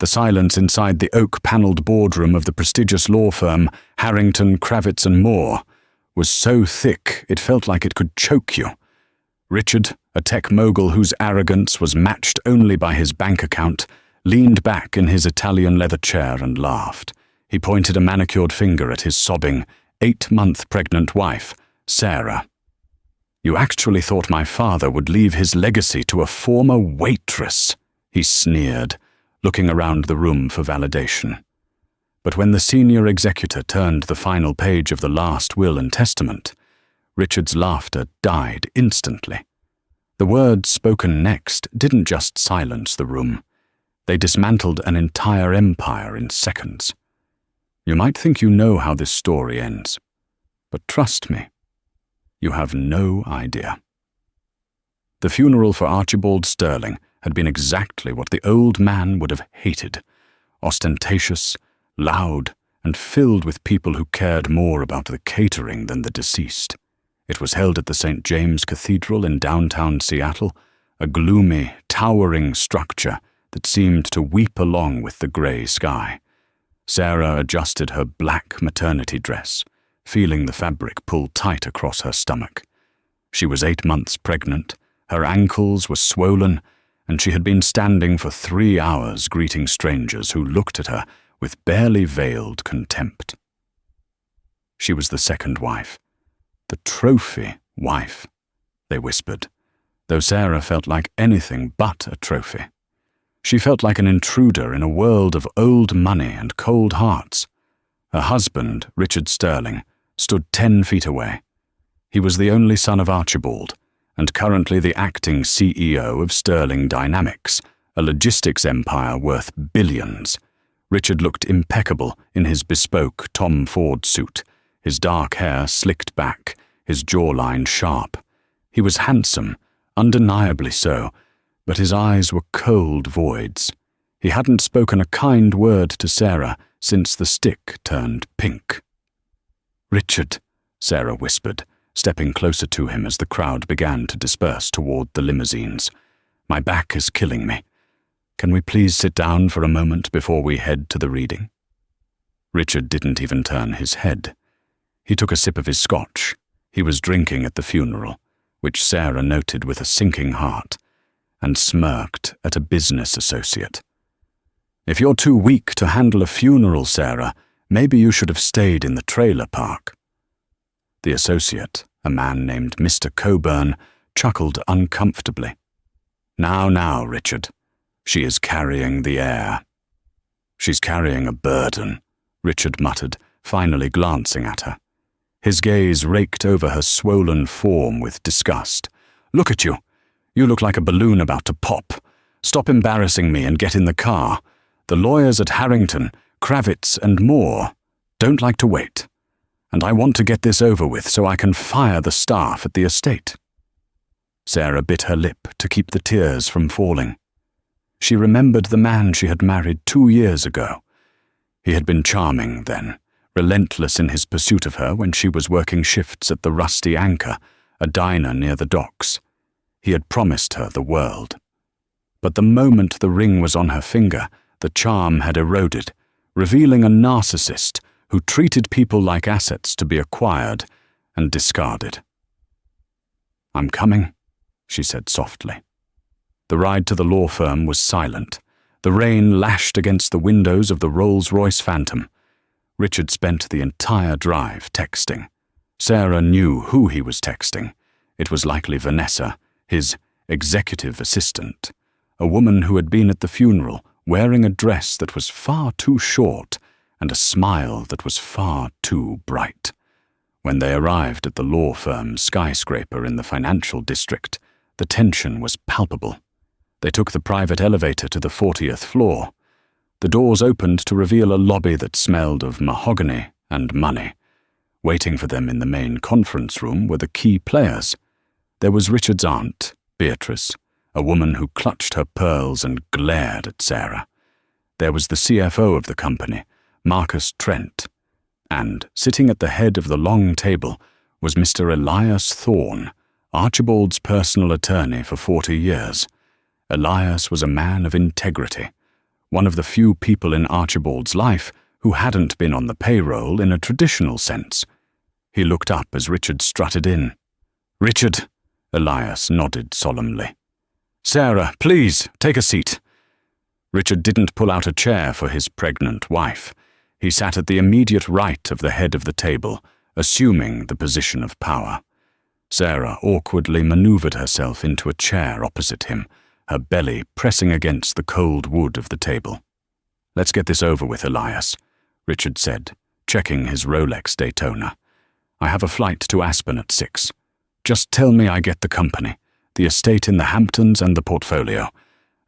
The silence inside the oak-panelled boardroom of the prestigious law firm Harrington, Kravitz and Moore was so thick it felt like it could choke you. Richard, a tech mogul whose arrogance was matched only by his bank account, leaned back in his Italian leather chair and laughed. He pointed a manicured finger at his sobbing, 8-month pregnant wife, Sarah. "You actually thought my father would leave his legacy to a former waitress," he sneered, looking around the room for validation. But when the senior executor turned the final page of the last will and testament, Richard's laughter died instantly. The words spoken next didn't just silence the room. They dismantled an entire empire in seconds. You might think you know how this story ends, but trust me, you have no idea. The funeral for Archibald Sterling had been exactly what the old man would have hated: ostentatious, loud, and filled with people who cared more about the catering than the deceased. It was held at the St. James Cathedral in downtown Seattle, a gloomy, towering structure that seemed to weep along with the grey sky. Sarah adjusted her black maternity dress, feeling the fabric pull tight across her stomach. She was 8 months pregnant, her ankles were swollen, and she had been standing for 3 hours greeting strangers who looked at her with barely veiled contempt. She was the second wife. The trophy wife, they whispered, though Sarah felt like anything but a trophy. She felt like an intruder in a world of old money and cold hearts. Her husband, Richard Sterling, stood 10 feet away. He was the only son of Archibald, and currently the acting CEO of Sterling Dynamics, a logistics empire worth billions. Richard looked impeccable in his bespoke Tom Ford suit, his dark hair slicked back, his jawline sharp. He was handsome, undeniably so, but his eyes were cold voids. He hadn't spoken a kind word to Sarah since the stick turned pink. "Richard," Sarah whispered, stepping closer to him as the crowd began to disperse toward the limousines. "My back is killing me. Can we please sit down for a moment before we head to the reading?" Richard didn't even turn his head. He took a sip of his scotch. He was drinking at the funeral, which Sarah noted with a sinking heart, and smirked at a business associate. "If you're too weak to handle a funeral, Sarah, maybe you should have stayed in the trailer park." The associate, a man named Mr. Coburn, chuckled uncomfortably. Now, Richard. She is carrying the air." "She's carrying a burden," Richard muttered, finally glancing at her. His gaze raked over her swollen form with disgust. "Look at you. You look like a balloon about to pop. Stop embarrassing me and get in the car. The lawyers at Harrington, Kravitz and Moore don't like to wait. And I want to get this over with so I can fire the staff at the estate." Sarah bit her lip to keep the tears from falling. She remembered the man she had married 2 years ago. He had been charming then, relentless in his pursuit of her when she was working shifts at the Rusty Anchor, a diner near the docks. He had promised her the world. But the moment the ring was on her finger, the charm had eroded, revealing a narcissist who treated people like assets to be acquired and discarded. "I'm coming," she said softly. The ride to the law firm was silent. The rain lashed against the windows of the Rolls-Royce Phantom. Richard spent the entire drive texting. Sarah knew who he was texting. It was likely Vanessa, his executive assistant, a woman who had been at the funeral wearing a dress that was far too short and a smile that was far too bright. When they arrived at the law firm's skyscraper in the financial district, the tension was palpable. They took the private elevator to the 40th floor. The doors opened to reveal a lobby that smelled of mahogany and money. Waiting for them in the main conference room were the key players. There was Richard's aunt, Beatrice, a woman who clutched her pearls and glared at Sarah. There was the CFO of the company, Marcus Trent. And, sitting at the head of the long table, was Mr. Elias Thorne, Archibald's personal attorney for 40 years. Elias was a man of integrity, one of the few people in Archibald's life who hadn't been on the payroll in a traditional sense. He looked up as Richard strutted in. "Richard," Elias nodded solemnly. "Sarah, please, take a seat." Richard didn't pull out a chair for his pregnant wife. He sat at the immediate right of the head of the table, assuming the position of power. Sarah awkwardly maneuvered herself into a chair opposite him, her belly pressing against the cold wood of the table. "Let's get this over with, Elias," Richard said, checking his Rolex Daytona. "I have a flight to Aspen at 6. Just tell me I get the company, the estate in the Hamptons and the portfolio,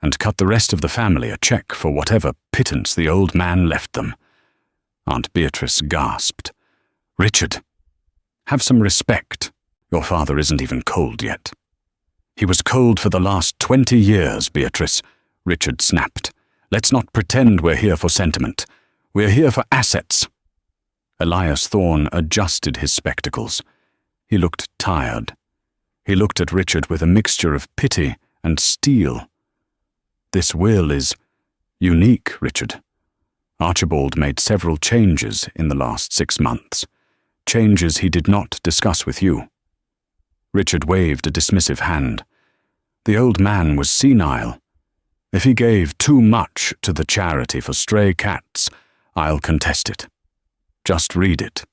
and cut the rest of the family a check for whatever pittance the old man left them." Aunt Beatrice gasped. "Richard, have some respect. Your father isn't even cold yet." "He was cold for the last 20 years, Beatrice," Richard snapped. "Let's not pretend we're here for sentiment. We're here for assets." Elias Thorne adjusted his spectacles. He looked tired. He looked at Richard with a mixture of pity and steel. "This will is unique, Richard. Archibald made several changes in the last 6 months, changes he did not discuss with you." Richard waved a dismissive hand. The old man was senile. "If he gave too much to the charity for stray cats, I'll contest it. Just read it."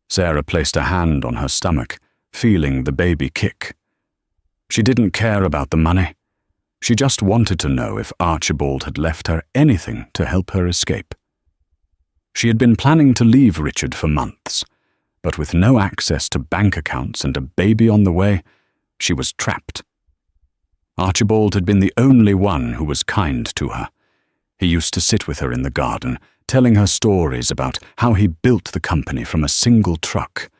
Sarah placed a hand on her stomach, feeling the baby kick. She didn't care about the money. She just wanted to know if Archibald had left her anything to help her escape. She had been planning to leave Richard for months, but with no access to bank accounts and a baby on the way, she was trapped. Archibald had been the only one who was kind to her. He used to sit with her in the garden, telling her stories about how he built the company from a single truck.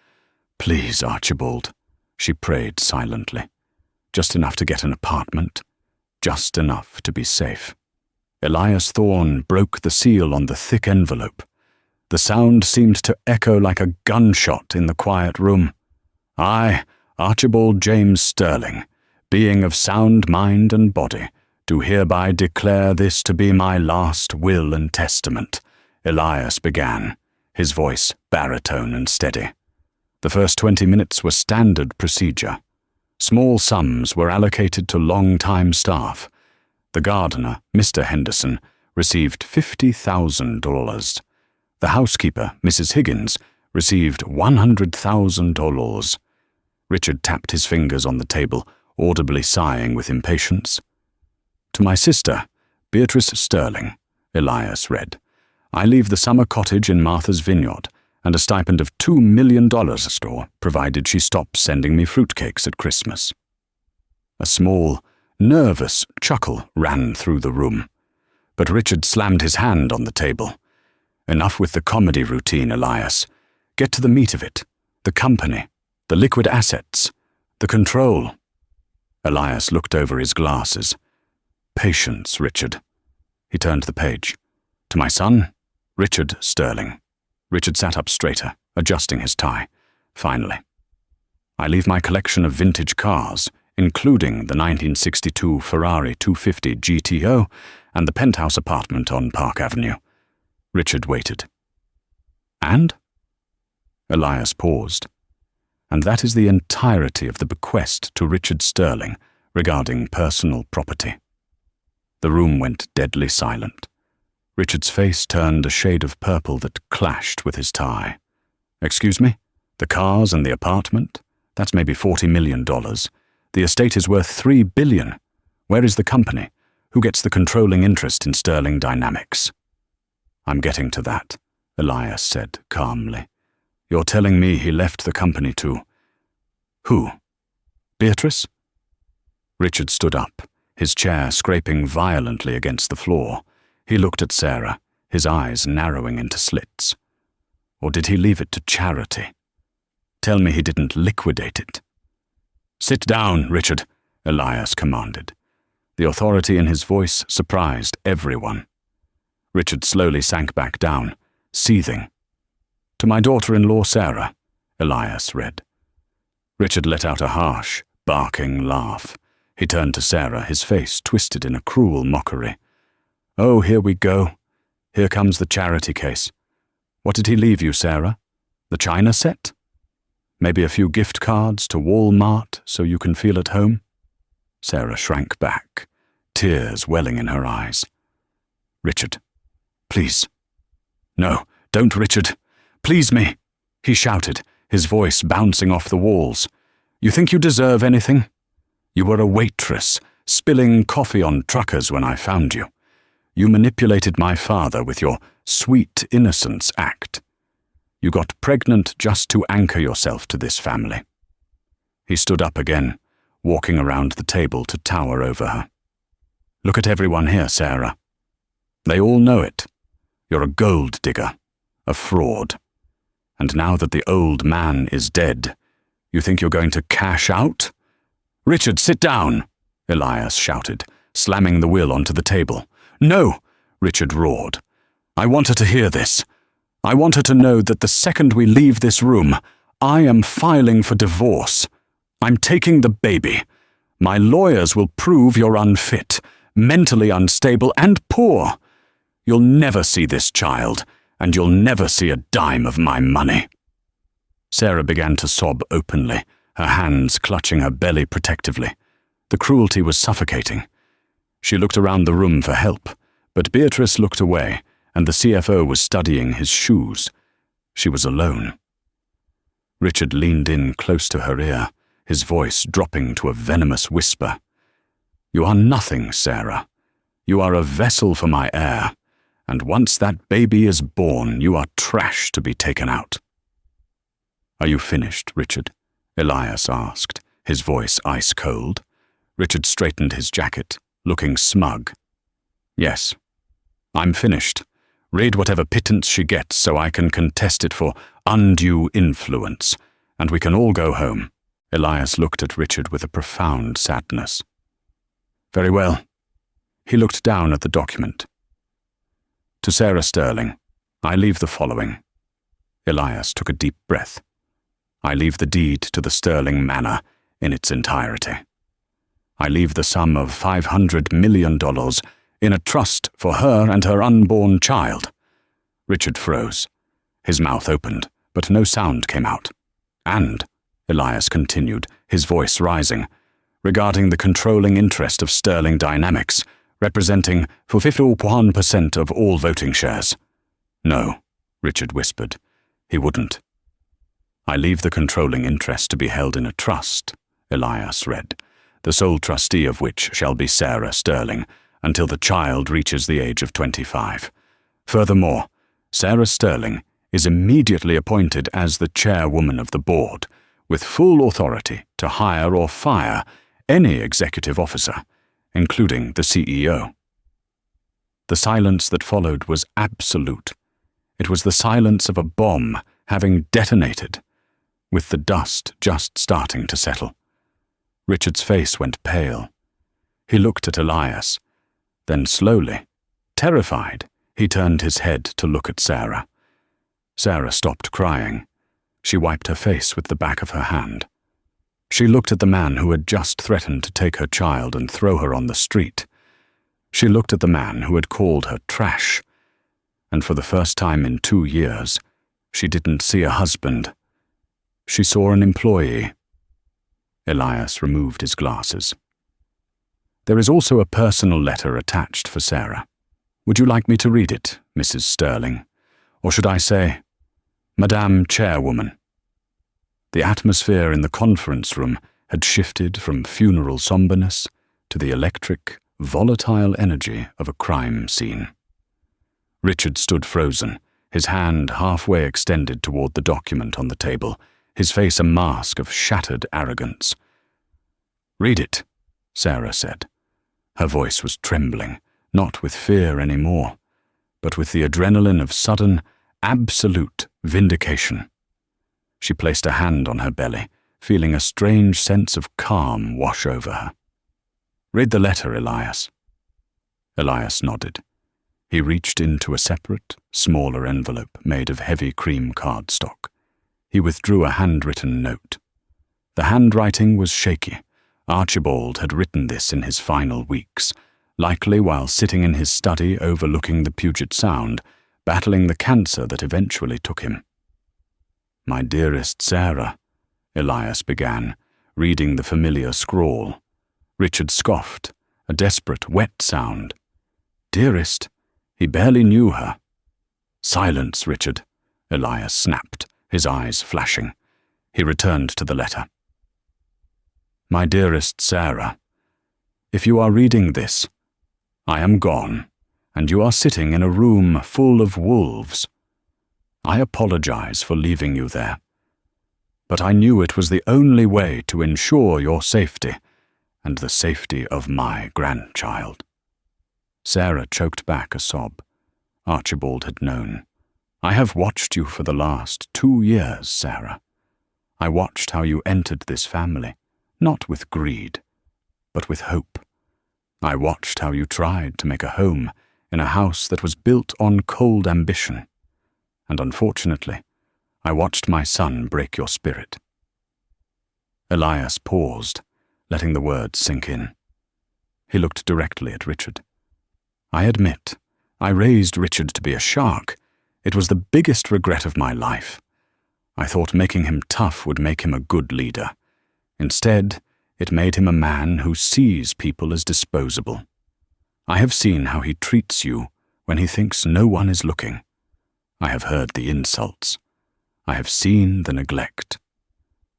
"Please, Archibald," she prayed silently. "Just enough to get an apartment. Just enough to be safe." Elias Thorne broke the seal on the thick envelope. The sound seemed to echo like a gunshot in the quiet room. "I, Archibald James Sterling, being of sound mind and body, do hereby declare this to be my last will and testament," Elias began, his voice baritone and steady. The first 20 minutes were standard procedure. Small sums were allocated to long-time staff. The gardener, Mr. Henderson, received $50,000. The housekeeper, Mrs. Higgins, received $100,000. Richard tapped his fingers on the table, audibly sighing with impatience. "To my sister, Beatrice Sterling," Elias read, "I leave the summer cottage in Martha's Vineyard and a stipend of $2 million a store, provided she stops sending me fruitcakes at Christmas." A small, nervous chuckle ran through the room, but Richard slammed his hand on the table. "Enough with the comedy routine, Elias. Get to the meat of it. The company, the liquid assets, the control." Elias looked over his glasses. "Patience, Richard." He turned the page. "To my son, Richard Sterling." Richard sat up straighter, adjusting his tie. Finally, "I leave my collection of vintage cars, including the 1962 Ferrari 250 GTO and the penthouse apartment on Park Avenue." Richard waited. "And?" Elias paused. "And that is the entirety of the bequest to Richard Sterling regarding personal property." The room went deadly silent. Richard's face turned a shade of purple that clashed with his tie. "Excuse me? The cars and the apartment? That's maybe $40 million. The estate is worth $3 billion. Where is the company? Who gets the controlling interest in Sterling Dynamics?" "I'm getting to that," Elias said calmly. "You're telling me he left the company to... who? Beatrice?" Richard stood up, his chair scraping violently against the floor. He looked at Sarah, his eyes narrowing into slits. "Or did he leave it to charity? Tell me he didn't liquidate it." "Sit down, Richard," Elias commanded. The authority in his voice surprised everyone. Richard slowly sank back down, seething. "To my daughter-in-law Sarah," Elias read. Richard let out a harsh, barking laugh. He turned to Sarah, his face twisted in a cruel mockery. Oh, here we go. Here comes the charity case. What did he leave you, Sarah? The china set? Maybe a few gift cards to Walmart so you can feel at home? Sarah shrank back, tears welling in her eyes. Richard, please. No, don't, Richard. Please me, he shouted, his voice bouncing off the walls. You think you deserve anything? You were a waitress, spilling coffee on truckers when I found you. You manipulated my father with your sweet innocence act. You got pregnant just to anchor yourself to this family. He stood up again, walking around the table to tower over her. Look at everyone here, Sarah. They all know it. You're a gold digger, a fraud. And now that the old man is dead, you think you're going to cash out? Richard, sit down, Elias shouted, slamming the will onto the table. No, Richard roared. I want her to hear this. I want her to know that the second we leave this room, I am filing for divorce. I'm taking the baby. My lawyers will prove you're unfit, mentally unstable, and poor. You'll never see this child, and you'll never see a dime of my money. Sarah began to sob openly, her hands clutching her belly protectively. The cruelty was suffocating. She looked around the room for help, but Beatrice looked away, and the CFO was studying his shoes. She was alone. Richard leaned in close to her ear, his voice dropping to a venomous whisper. You are nothing, Sarah. You are a vessel for my heir, and once that baby is born, you are trash to be taken out. Are you finished, Richard? Elias asked, his voice ice cold. Richard straightened his jacket, looking smug. Yes, I'm finished. Read whatever pittance she gets so I can contest it for undue influence, and we can all go home. Elias looked at Richard with a profound sadness. Very well. He looked down at the document. To Sarah Sterling, I leave the following. Elias took a deep breath. I leave the deed to the Sterling Manor in its entirety. I leave the sum of $500 million in a trust for her and her unborn child. Richard froze. His mouth opened, but no sound came out. And, Elias continued, his voice rising, regarding the controlling interest of Sterling Dynamics, representing for 51% of all voting shares. No, Richard whispered. He wouldn't. I leave the controlling interest to be held in a trust, Elias read, the sole trustee of which shall be Sarah Sterling, until the child reaches the age of 25. Furthermore, Sarah Sterling is immediately appointed as the chairwoman of the board, with full authority to hire or fire any executive officer, including the CEO. The silence that followed was absolute. It was the silence of a bomb having detonated, with the dust just starting to settle. Richard's face went pale. He looked at Elias. Then slowly, terrified, he turned his head to look at Sarah. Sarah stopped crying. She wiped her face with the back of her hand. She looked at the man who had just threatened to take her child and throw her on the street. She looked at the man who had called her trash. And for the first time in 2 years, she didn't see a husband. She saw an employee. Elias removed his glasses. There is also a personal letter attached for Sarah. Would you like me to read it, Mrs. Sterling? Or should I say, Madame Chairwoman? The atmosphere in the conference room had shifted from funeral somberness to the electric, volatile energy of a crime scene. Richard stood frozen, his hand halfway extended toward the document on the table, his face a mask of shattered arrogance. Read it, Sarah said. Her voice was trembling, not with fear anymore, but with the adrenaline of sudden, absolute vindication. She placed a hand on her belly, feeling a strange sense of calm wash over her. Read the letter, Elias. Elias nodded. He reached into a separate, smaller envelope made of heavy cream cardstock. He withdrew a handwritten note. The handwriting was shaky. Archibald had written this in his final weeks, likely while sitting in his study overlooking the Puget Sound, battling the cancer that eventually took him. "My dearest Sarah," Elias began, reading the familiar scrawl. Richard scoffed, a desperate, wet sound. Dearest? He barely knew her. "Silence, Richard," Elias snapped, his eyes flashing. He returned to the letter. "My dearest Sarah, if you are reading this, I am gone, and you are sitting in a room full of wolves. I apologize for leaving you there, but I knew it was the only way to ensure your safety and the safety of my grandchild." Sarah choked back a sob. Archibald had known. "I have watched you for the last 2 years, Sarah. I watched how you entered this family, not with greed, but with hope. I watched how you tried to make a home in a house that was built on cold ambition. And unfortunately, I watched my son break your spirit." Elias paused, letting the words sink in. He looked directly at Richard. "I admit, I raised Richard to be a shark. It was the biggest regret of my life. I thought making him tough would make him a good leader. Instead, it made him a man who sees people as disposable. I have seen how he treats you when he thinks no one is looking. I have heard the insults. I have seen the neglect."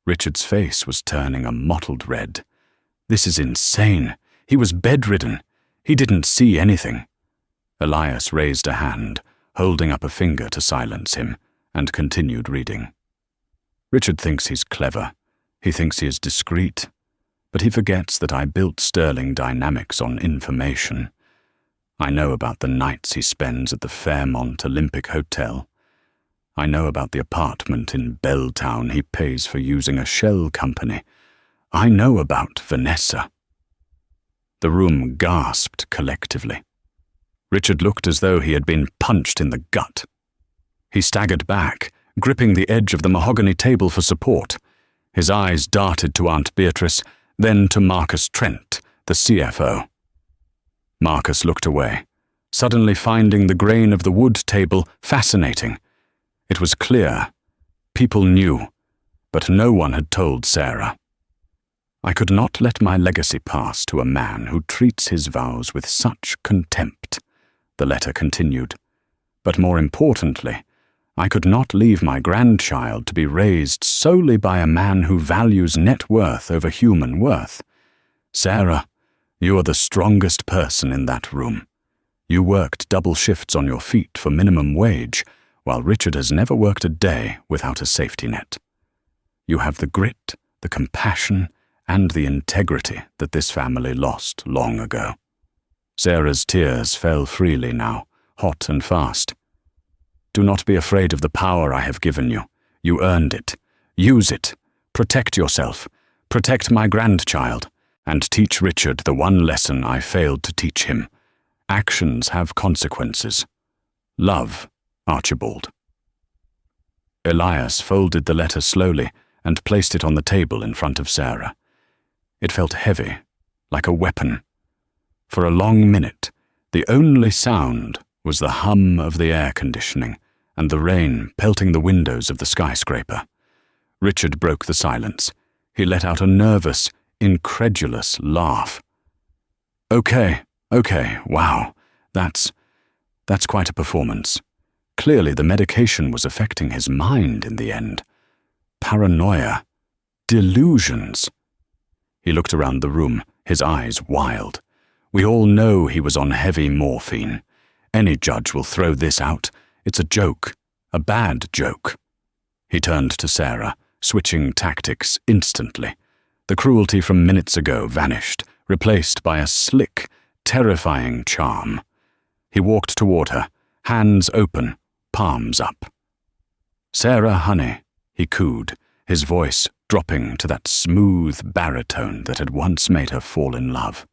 Richard's face was turning a mottled red. "This is insane. He was bedridden. He didn't see anything." Elias raised a hand, holding up a finger to silence him, and continued reading. "Richard thinks he's clever. He thinks he is discreet. But he forgets that I built Sterling Dynamics on information. I know about the nights he spends at the Fairmont Olympic Hotel. I know about the apartment in Belltown he pays for using a shell company. I know about Vanessa." The room gasped collectively. Richard looked as though he had been punched in the gut. He staggered back, gripping the edge of the mahogany table for support. His eyes darted to Aunt Beatrice, then to Marcus Trent, the CFO. Marcus looked away, suddenly finding the grain of the wood table fascinating. It was clear. People knew, but no one had told Sarah. "I could not let my legacy pass to a man who treats his vows with such contempt," the letter continued. "But more importantly, I could not leave my grandchild to be raised solely by a man who values net worth over human worth. Sarah, you are the strongest person in that room. You worked double shifts on your feet for minimum wage, while Richard has never worked a day without a safety net. You have the grit, the compassion, and the integrity that this family lost long ago." Sarah's tears fell freely now, hot and fast. "Do not be afraid of the power I have given you. You earned it. Use it. Protect yourself. Protect my grandchild. And teach Richard the one lesson I failed to teach him. Actions have consequences. Love, Archibald." Elias folded the letter slowly and placed it on the table in front of Sarah. It felt heavy, like a weapon. For a long minute, the only sound was the hum of the air conditioning and the rain pelting the windows of the skyscraper. Richard broke the silence. He let out a nervous, incredulous laugh. Okay, wow, that's quite a performance. Clearly the medication was affecting his mind in the end. Paranoia. Delusions. He looked around the room, his eyes wild. We all know he was on heavy morphine. Any judge will throw this out. It's a joke. A bad joke. He turned to Sarah, switching tactics instantly. The cruelty from minutes ago vanished, replaced by a slick, terrifying charm. He walked toward her, hands open, palms up. "Sarah, honey," he cooed, his voice dropping to that smooth baritone that had once made her fall in love.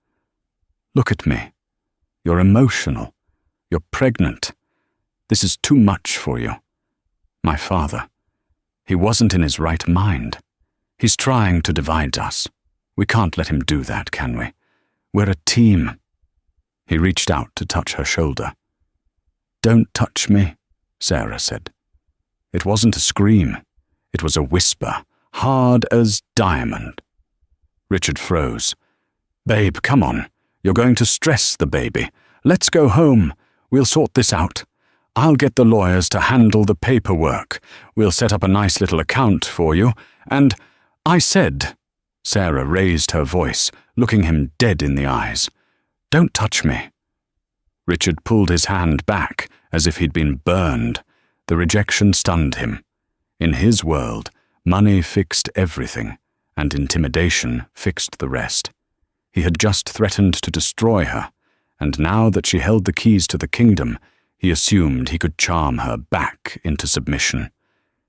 "Look at me. You're emotional. You're pregnant. This is too much for you. My father, he wasn't in his right mind. He's trying to divide us. We can't let him do that, can we? We're a team." He reached out to touch her shoulder. "Don't touch me," Sarah said. It wasn't a scream. It was a whisper, hard as diamond. Richard froze. "Babe, come on. You're going to stress the baby. Let's go home. We'll sort this out. I'll get the lawyers to handle the paperwork. We'll set up a nice little account for you. And I said," Sarah raised her voice, looking him dead in the eyes, "don't touch me." Richard pulled his hand back as if he'd been burned. The rejection stunned him. In his world, money fixed everything, and intimidation fixed the rest. He had just threatened to destroy her, and now that she held the keys to the kingdom, he assumed he could charm her back into submission.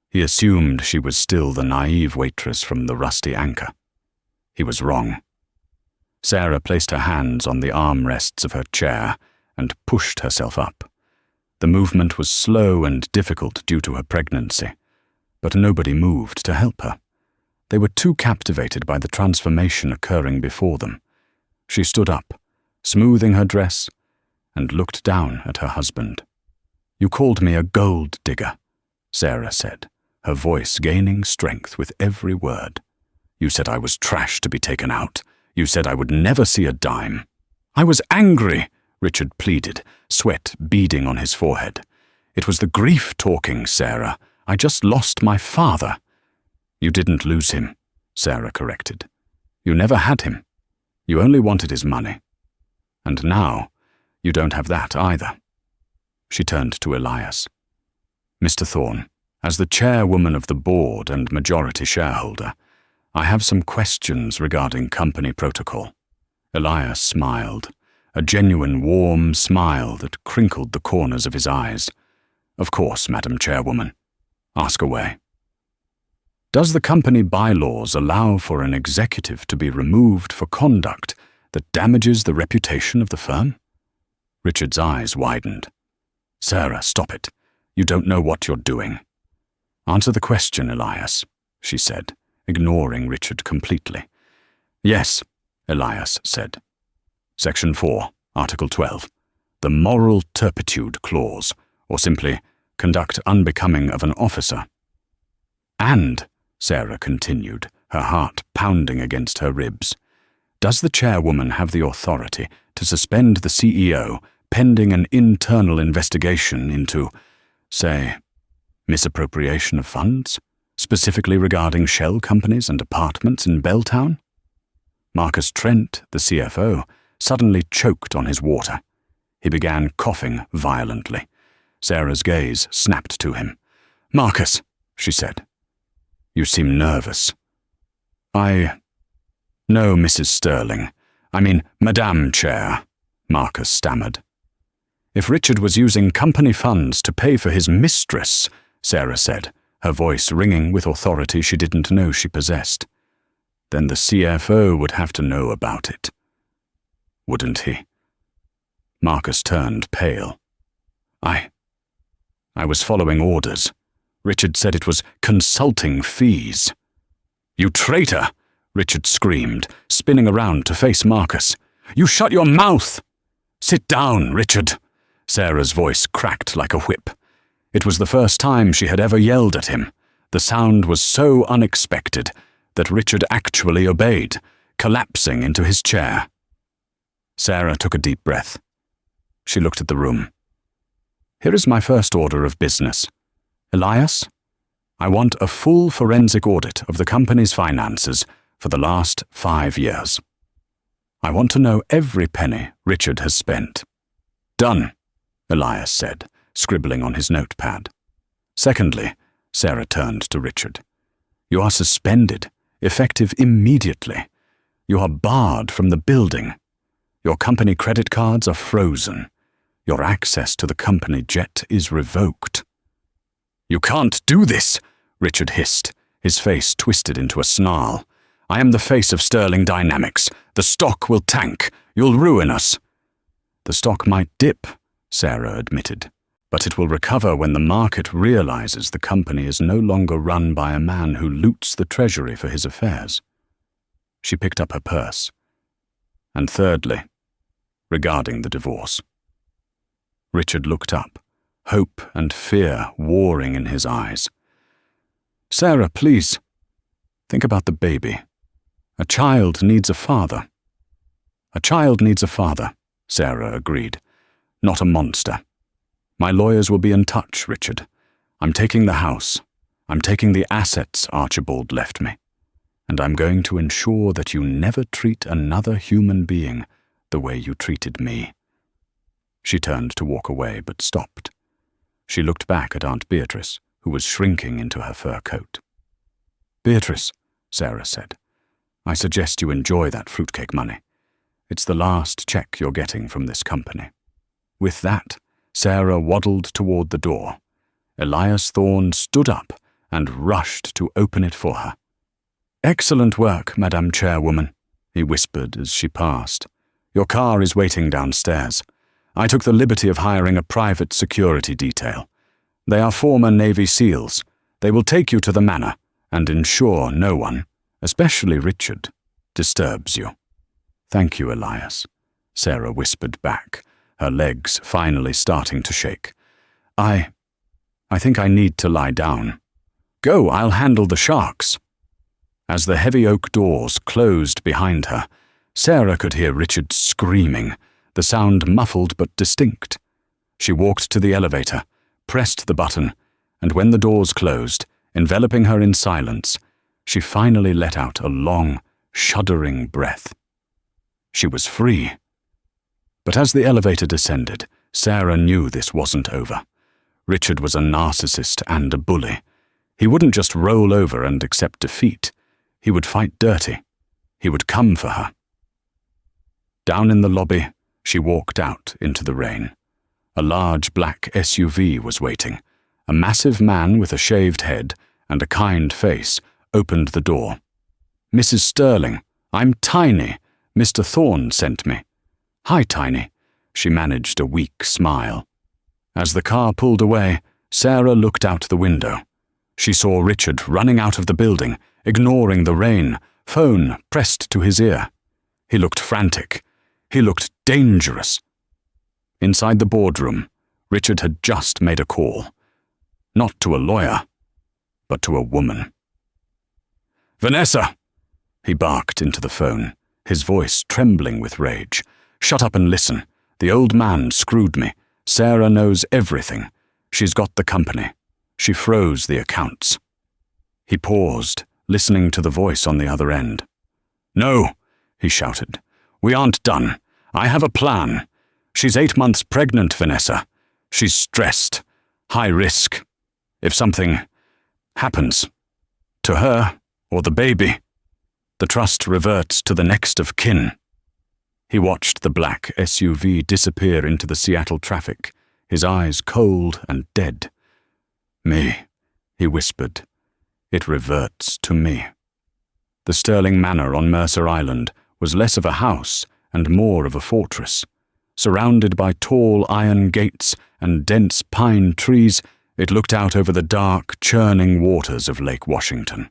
He assumed she was still the naive waitress from the Rusty Anchor. He was wrong. Sarah placed her hands on the armrests of her chair and pushed herself up. The movement was slow and difficult due to her pregnancy, but nobody moved to help her. They were too captivated by the transformation occurring before them. She stood up, smoothing her dress, and looked down at her husband. "You called me a gold digger," Sarah said, her voice gaining strength with every word. "You said I was trash to be taken out. You said I would never see a dime." "I was angry," Richard pleaded, sweat beading on his forehead. "It was the grief talking, Sarah. I just lost my father." "You didn't lose him," Sarah corrected. "You never had him. You only wanted his money. And now, you don't have that either." She turned to Elias. "Mr. Thorne, as the chairwoman of the board and majority shareholder, I have some questions regarding company protocol." Elias smiled, a genuine warm smile that crinkled the corners of his eyes. "Of course, Madam Chairwoman. Ask away." "Does the company bylaws allow for an executive to be removed for conduct that damages the reputation of the firm?" Richard's eyes widened. "Sarah, stop it. You don't know what you're doing." "Answer the question, Elias," she said, ignoring Richard completely. "Yes," Elias said. Section 4, Article 12, the Moral Turpitude Clause, or simply, conduct unbecoming of an officer. "And," Sarah continued, her heart pounding against her ribs, "does the chairwoman have the authority to suspend the CEO pending an internal investigation into, say, misappropriation of funds, specifically regarding shell companies and apartments in Belltown?" Marcus Trent, the CFO, suddenly choked on his water. He began coughing violently. Sarah's gaze snapped to him. "Marcus," she said. "You seem nervous." No, Mrs. Sterling. I mean, Madame Chair," Marcus stammered. "If Richard was using company funds to pay for his mistress," Sarah said, her voice ringing with authority she didn't know she possessed, "then the CFO would have to know about it. Wouldn't he?" Marcus turned pale. I was following orders. Richard said it was consulting fees." "You traitor!" Richard screamed, spinning around to face Marcus. "You shut your mouth!" "Sit down, Richard!" Sarah's voice cracked like a whip. It was the first time she had ever yelled at him. The sound was so unexpected that Richard actually obeyed, collapsing into his chair. Sarah took a deep breath. She looked at the room. "Here is my first order of business. Elias, I want a full forensic audit of the company's finances for the last 5 years. I want to know every penny Richard has spent." "Done," Elias said, scribbling on his notepad. "Secondly," Sarah turned to Richard, "you are suspended, effective immediately. You are barred from the building. Your company credit cards are frozen. Your access to the company jet is revoked." "You can't do this," Richard hissed, his face twisted into a snarl. "I am the face of Sterling Dynamics. The stock will tank. You'll ruin us." "The stock might dip," Sarah admitted, "but it will recover when the market realizes the company is no longer run by a man who loots the treasury for his affairs." She picked up her purse. "And thirdly, regarding the divorce. Richard looked up, hope and fear warring in his eyes. "Sarah, please. Think about the baby. A child needs a father." "A child needs a father," Sarah agreed. "Not a monster. My lawyers will be in touch, Richard. I'm taking the house. I'm taking the assets Archibald left me. And I'm going to ensure that you never treat another human being the way you treated me." She turned to walk away, but stopped. She looked back at Aunt Beatrice, who was shrinking into her fur coat. "Beatrice," Sarah said, "I suggest you enjoy that fruitcake money. It's the last check you're getting from this company." With that, Sarah waddled toward the door. Elias Thorne stood up and rushed to open it for her. "Excellent work, Madam Chairwoman," he whispered as she passed. "Your car is waiting downstairs. I took the liberty of hiring a private security detail. They are former Navy SEALs. They will take you to the manor and ensure no one, especially Richard, disturbs you." "Thank you, Elias," Sarah whispered back, her legs finally starting to shake. I think I need to lie down." "Go, I'll handle the sharks." As the heavy oak doors closed behind her, Sarah could hear Richard screaming, the sound muffled but distinct. She walked to the elevator, pressed the button, and when the doors closed, enveloping her in silence, she finally let out a long, shuddering breath. She was free. But as the elevator descended, Sarah knew this wasn't over. Richard was a narcissist and a bully. He wouldn't just roll over and accept defeat. He would fight dirty. He would come for her. Down in the lobby, she walked out into the rain. A large black SUV was waiting. A massive man with a shaved head and a kind face opened the door. "Mrs. Sterling, I'm Tiny. Mr. Thorne sent me." "Hi, Tiny." She managed a weak smile. As the car pulled away, Sarah looked out the window. She saw Richard running out of the building, ignoring the rain, phone pressed to his ear. He looked frantic. He looked dangerous. Inside the boardroom, Richard had just made a call. Not to a lawyer, but to a woman. "Vanessa!" He barked into the phone, his voice trembling with rage. "Shut up and listen. The old man screwed me. Sarah knows everything. She's got the company. She froze the accounts." He paused, listening to the voice on the other end. "No," he shouted. "We aren't done. I have a plan. She's 8 months pregnant, Vanessa. She's stressed. High risk. If something happens to her or the baby, the trust reverts to the next of kin." He watched the black SUV disappear into the Seattle traffic, his eyes cold and dead. "Me," he whispered. "It reverts to me." The Sterling Manor on Mercer Island was less of a house and more of a fortress. Surrounded by tall iron gates and dense pine trees, it looked out over the dark, churning waters of Lake Washington.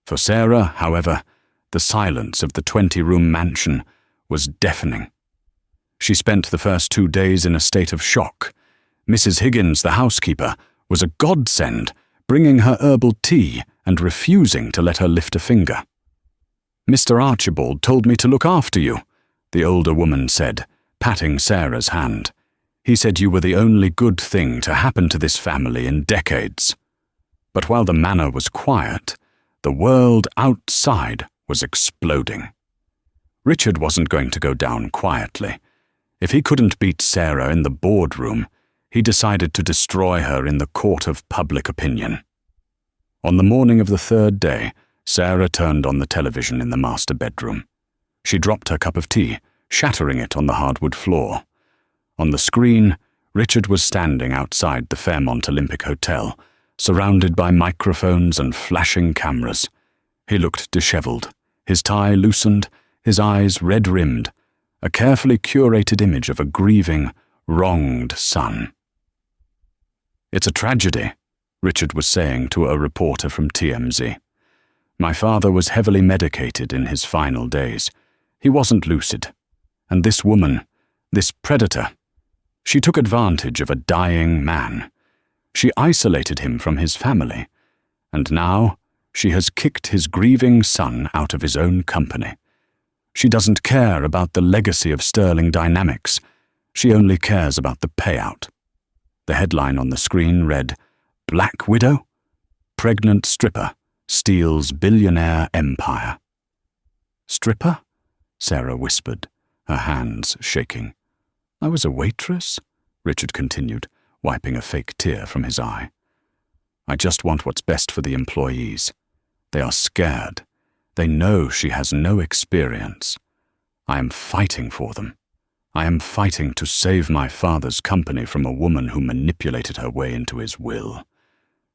For Sarah, however, the silence of the 20-room mansion was deafening. She spent the first 2 days in a state of shock. Mrs. Higgins, the housekeeper, was a godsend, bringing her herbal tea and refusing to let her lift a finger. "Mr. Archibald told me to look after you," the older woman said, patting Sarah's hand. "He said you were the only good thing to happen to this family in decades." But while the manor was quiet, the world outside was exploding. Richard wasn't going to go down quietly. If he couldn't beat Sarah in the boardroom, he decided to destroy her in the court of public opinion. On the morning of the 3rd day, Sarah turned on the television in the master bedroom. She dropped her cup of tea, shattering it on the hardwood floor. On the screen, Richard was standing outside the Fairmont Olympic Hotel, surrounded by microphones and flashing cameras. He looked disheveled, his tie loosened, his eyes red-rimmed, a carefully curated image of a grieving, wronged son. "It's a tragedy," Richard was saying to a reporter from TMZ. "My father was heavily medicated in his final days. He wasn't lucid. And this woman, This predator. She took advantage of a dying man. She isolated him from his family, and now she has kicked his grieving son out of his own company. She doesn't care about the legacy of Sterling Dynamics. She only cares about the payout. The headline on the screen read, "Black Widow? Pregnant stripper steals billionaire empire." "Stripper?" Sarah whispered, her hands shaking. "I was a waitress," Richard continued, wiping a fake tear from his eye. "I just want what's best for the employees. They are scared. They know she has no experience. I am fighting for them. I am fighting to save my father's company from a woman who manipulated her way into his will."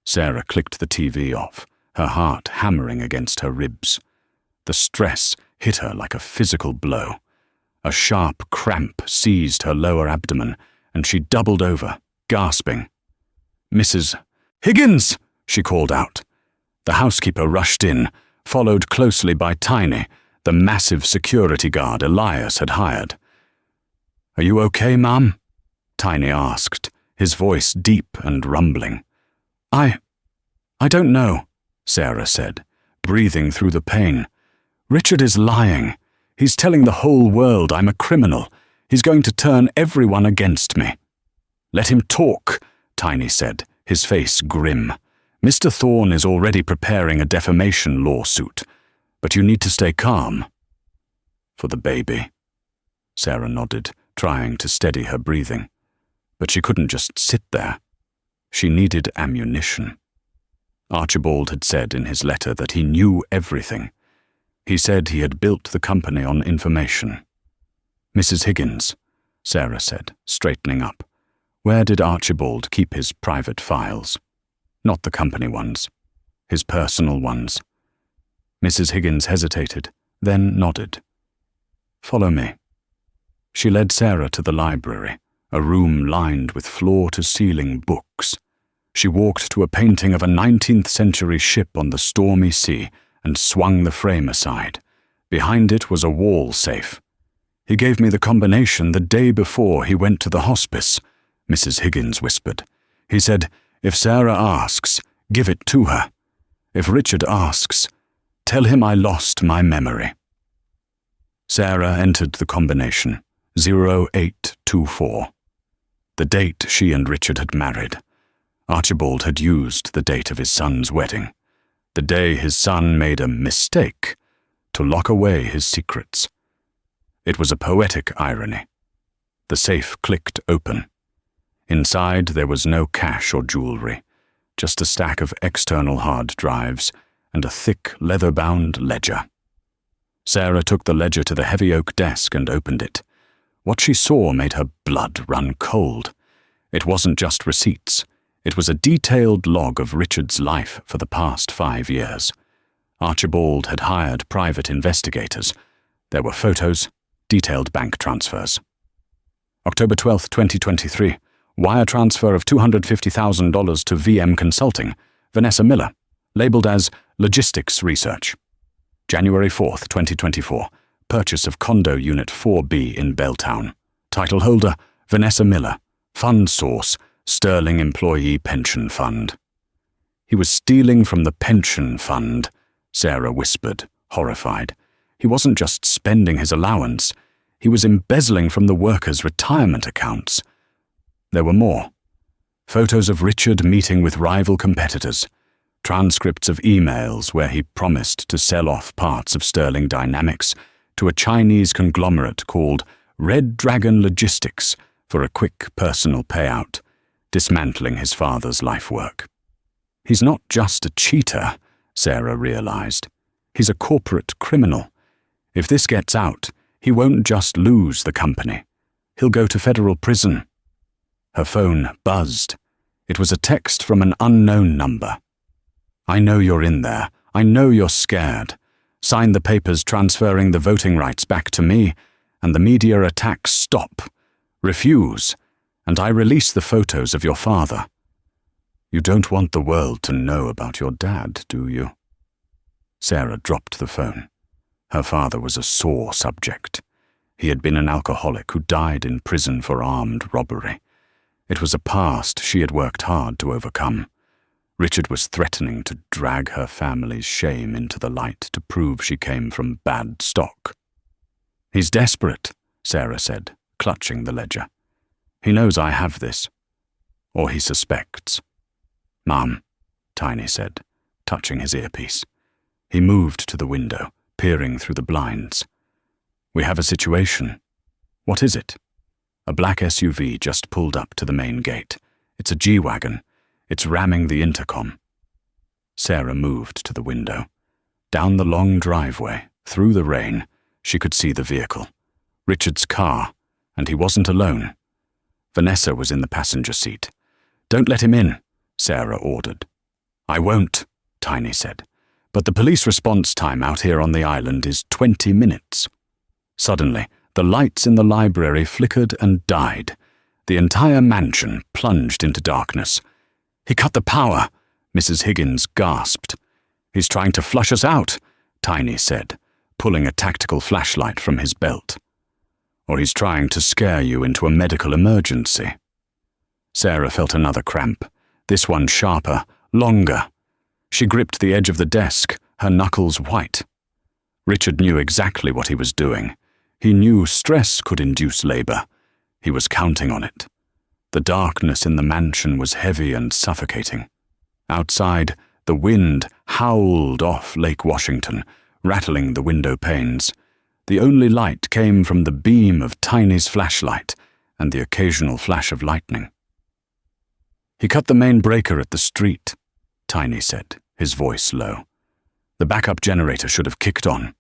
Sarah clicked the TV off, her heart hammering against her ribs. The stress hit her like a physical blow. A sharp cramp seized her lower abdomen, and she doubled over, gasping. "Mrs. Higgins!" she called out. The housekeeper rushed in, followed closely by Tiny, the massive security guard Elias had hired. "Are you okay, Mum?" Tiny asked, his voice deep and rumbling. I don't know," Sarah said, breathing through the pain. "Richard is lying. He's telling the whole world I'm a criminal. He's going to turn everyone against me." "Let him talk," Tiny said, his face grim. "Mr. Thorne is already preparing a defamation lawsuit, but you need to stay calm." "For the baby." Sarah nodded, trying to steady her breathing. But she couldn't just sit there. She needed ammunition. Archibald had said in his letter that he knew everything. He said he had built the company on information. "Mrs. Higgins," Sarah said, straightening up. "Where did Archibald keep his private files? Not the company ones. His personal ones." Mrs. Higgins hesitated, then nodded. "Follow me." She led Sarah to the library, a room lined with floor-to-ceiling books. She walked to a painting of a 19th century ship on the stormy sea and swung the frame aside. Behind it was a wall safe. "He gave me the combination the day before he went to the hospice," Mrs. Higgins whispered. "He said, if Sarah asks, give it to her. If Richard asks, tell him I lost my memory." Sarah entered the combination, 0824. The date she and Richard had married. Archibald had used the date of his son's wedding, the day his son made a mistake, to lock away his secrets. It was a poetic irony. The safe clicked open. Inside there was no cash or jewelry, just a stack of external hard drives and a thick leather-bound ledger. Sarah took the ledger to the heavy oak desk and opened it. What she saw made her blood run cold. It wasn't just receipts. It was a detailed log of Richard's life for the past 5 years. Archibald had hired private investigators. There were photos, detailed bank transfers. October 12, 2023. Wire transfer of $250,000 to VM Consulting, Vanessa Miller, labeled as Logistics Research. January 4, 2024. Purchase of condo unit 4B in Belltown. Title holder, Vanessa Miller. Fund source, Sterling Employee Pension Fund. "He was stealing from the pension fund," Sarah whispered, horrified. "He wasn't just spending his allowance. He was embezzling from the workers' retirement accounts." There were more. Photos of Richard meeting with rival competitors. Transcripts of emails where he promised to sell off parts of Sterling Dynamics to a Chinese conglomerate called Red Dragon Logistics for a quick personal payout, dismantling his father's life work. He's not just a cheater, Sarah realized. He's a corporate criminal. If this gets out, he won't just lose the company. He'll go to federal prison. Her phone buzzed. It was a text from an unknown number. "I know you're in there. I know you're scared. Sign the papers transferring the voting rights back to me, and the media attacks stop. Refuse, and I release the photos of your father. You don't want the world to know about your dad, do you?" Sarah dropped the phone. Her father was a sore subject. He had been an alcoholic who died in prison for armed robbery. It was a past she had worked hard to overcome. Richard was threatening to drag her family's shame into the light to prove she came from bad stock. "He's desperate," Sarah said, clutching the ledger. "He knows I have this. Or he suspects." "Mum," Tiny said, touching his earpiece. He moved to the window, peering through the blinds. "We have a situation." "What is it?" A black SUV just pulled up to the main gate. "It's a G-Wagon. It's ramming the intercom." Sarah moved to the window. Down the long driveway, through the rain, she could see the vehicle. Richard's car, and he wasn't alone. Vanessa was in the passenger seat. "Don't let him in," Sarah ordered. "I won't," Tiny said. "But the police response time out here on the island is 20 minutes. Suddenly, the lights in the library flickered and died. The entire mansion plunged into darkness. "He cut the power," Mrs. Higgins gasped. "He's trying to flush us out," Tiny said, pulling a tactical flashlight from his belt. "Or he's trying to scare you into a medical emergency." Sarah felt another cramp, this one sharper, longer. She gripped the edge of the desk, her knuckles white. Richard knew exactly what he was doing. He knew stress could induce labor. He was counting on it. The darkness in the mansion was heavy and suffocating. Outside, the wind howled off Lake Washington, rattling the window panes. The only light came from the beam of Tiny's flashlight and the occasional flash of lightning. "He cut the main breaker at the street," Tiny said, his voice low. "The backup generator should have kicked on."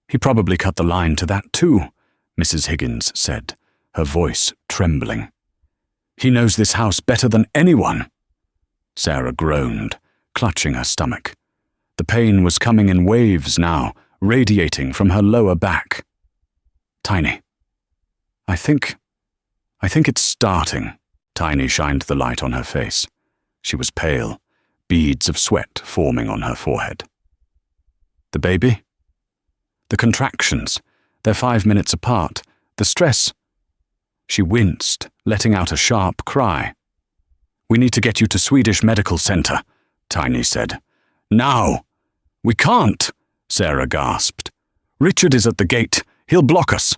"He probably cut the line to that too," Mrs. Higgins said, her voice trembling. "He knows this house better than anyone." Sarah groaned, clutching her stomach. The pain was coming in waves now, radiating from her lower back. "Tiny, I think it's starting." Tiny shined the light on her face. She was pale, beads of sweat forming on her forehead. "The baby?" "The contractions. They're 5 minutes apart. The stress." She winced, letting out a sharp cry. "We need to get you to Swedish Medical Center," Tiny said. "Now!" "We can't," Sarah gasped. "Richard is at the gate. He'll block us."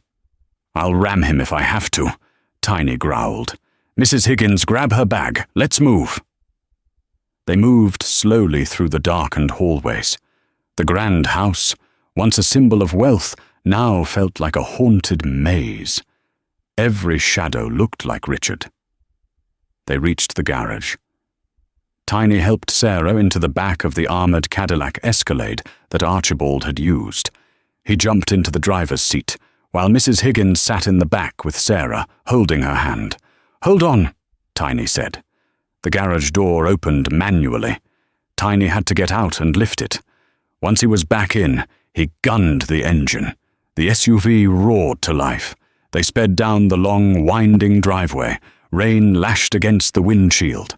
"I'll ram him if I have to," Tiny growled. "Mrs. Higgins, grab her bag. Let's move." They moved slowly through the darkened hallways. The grand house, once a symbol of wealth, now felt like a haunted maze. Every shadow looked like Richard. They reached the garage. Tiny helped Sarah into the back of the armored Cadillac Escalade that Archibald had used. He jumped into the driver's seat, while Mrs. Higgins sat in the back with Sarah, holding her hand. "Hold on," Tiny said. The garage door opened manually. Tiny had to get out and lift it. Once he was back in, he gunned the engine. The SUV roared to life. They sped down the long, winding driveway. Rain lashed against the windshield.